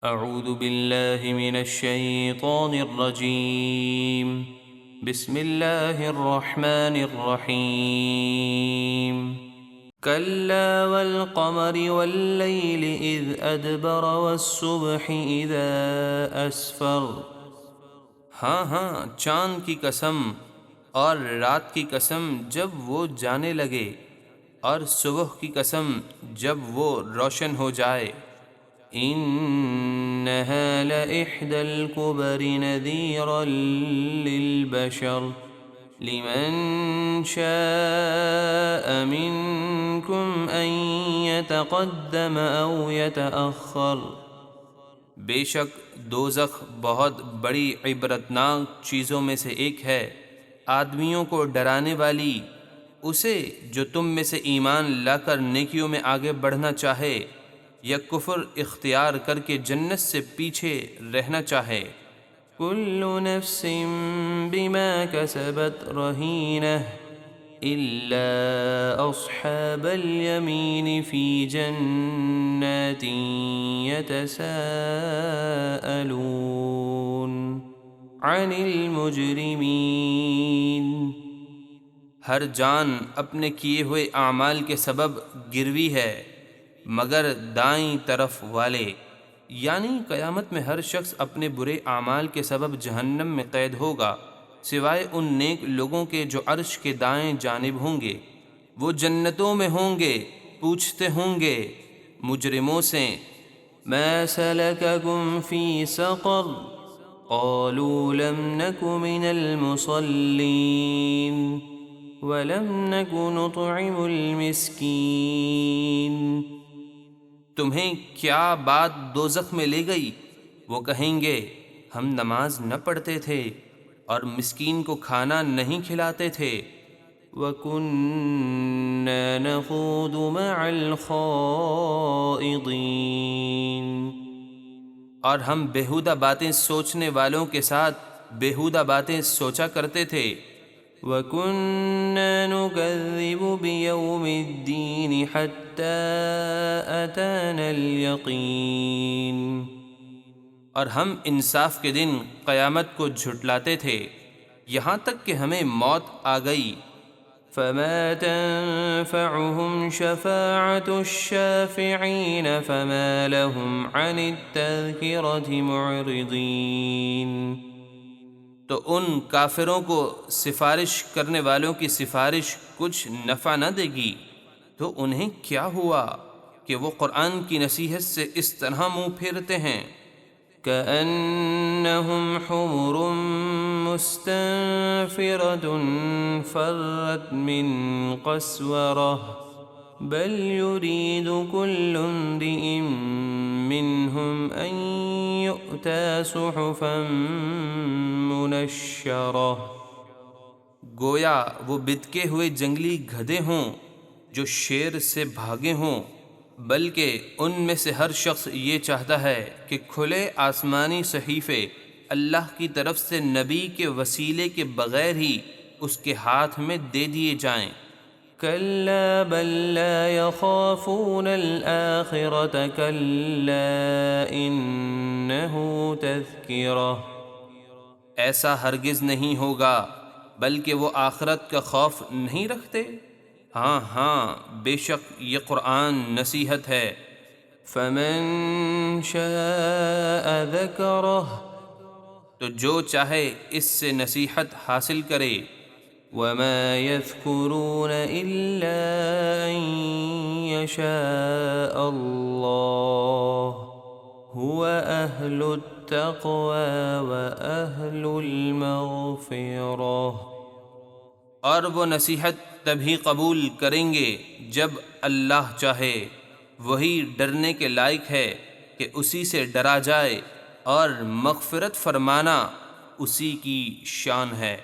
اعوذ باللہ من الشیطان الرجیم بسم اللہ الرحمن الرحیم کلا والقمر واللیل اذ ادبر والصبح اذا اسفر۔ ہاں ہاں، چاند کی قسم اور رات کی قسم جب وہ جانے لگے، اور صبح کی قسم جب وہ روشن ہو جائے۔ إنها لإحدى الكبر نذيرا للبشر لمن شاء منكم أن يتقدم أو يتأخر۔ بے شک دوزخ بہت بڑی عبرتناک چیزوں میں سے ایک ہے، آدمیوں کو ڈرانے والی، اسے جو تم میں سے ایمان لا کر نیکیوں میں آگے بڑھنا چاہے یا کفر اختیار کر کے جنت سے پیچھے رہنا چاہے۔ کل نفس بما کسبت رہینہ الا اصحاب الیمین فی جنات یتساءلون عن المجرمین۔ ہر جان اپنے کیے ہوئے اعمال کے سبب گروی ہے مگر دائیں طرف والے، یعنی قیامت میں ہر شخص اپنے برے اعمال کے سبب جہنم میں قید ہوگا، سوائے ان نیک لوگوں کے جو عرش کے دائیں جانب ہوں گے۔ وہ جنتوں میں ہوں گے، پوچھتے ہوں گے مجرموں سے، ما سلککم فی سقر قالوا لم نک من المصلین ولم نک نطعم المسکین۔ تمہیں کیا بات دوزخ میں لے گئی؟ وہ کہیں گے ہم نماز نہ پڑھتے تھے اور مسکین کو کھانا نہیں کھلاتے تھے۔ وَكُنَّا نَخُوضُ مَعَ الْخَائِضِينَ، اور ہم بیہودہ باتیں سوچنے والوں کے ساتھ بیہودہ باتیں سوچا کرتے تھے۔ وَكُنَّا نُكَذِّبُ بِيَوْمِ الدِّينِ حَتَّى أَتَانَا الْيَقِينُ، اور ہم انصاف کے دن قیامت کو جھٹلاتے تھے یہاں تک کہ ہمیں موت آ گئی۔ فَمَا تَنفَعُهُمْ شَفَاعَةُ الشَّافِعِينَ فَمَا لَهُمْ عَنِ التَّذْكِرَةِ مُعْرِضِينَ۔ تو ان کافروں کو سفارش کرنے والوں کی سفارش کچھ نفع نہ دے گی، تو انہیں کیا ہوا کہ وہ قرآن کی نصیحت سے اس طرح منہ پھیرتے ہیں۔ كَأَنَّهُمْ حُمُرٌ مُسْتَنفِرَةٌ فَرَّتْ مِنْ قَسْوَرَةٍ بَلْ يُرِيدُ كُلُّ امْرِئٍ مِّنْهُمْ أَن يُؤْتَى صُحُفًا مُنَشَّرَةً۔ گویا وہ بتکے ہوئے جنگلی گدھے ہوں جو شیر سے بھاگے ہوں، بلکہ ان میں سے ہر شخص یہ چاہتا ہے کہ کھلے آسمانی صحیفے اللہ کی طرف سے نبی کے وسیلے کے بغیر ہی اس کے ہاتھ میں دے دیے جائیں۔ کلا بل لا یخافون الآخرة کلا انہ تذکرہ۔ ایسا ہرگز نہیں ہوگا، بلکہ وہ آخرت کا خوف نہیں رکھتے۔ ہاں ہاں، بے شک یہ قرآن نصیحت ہے۔ فمن شاء ذکرہ، تو جو چاہے اس سے نصیحت حاصل کرے۔ وما یذکرون الا ان یشاء اللہ هو اہل التقوی واہل المغفرہ۔ اور وہ نصیحت تبھی قبول کریں گے جب اللہ چاہے، وہی ڈرنے کے لائق ہے کہ اسی سے ڈرا جائے، اور مغفرت فرمانا اسی کی شان ہے۔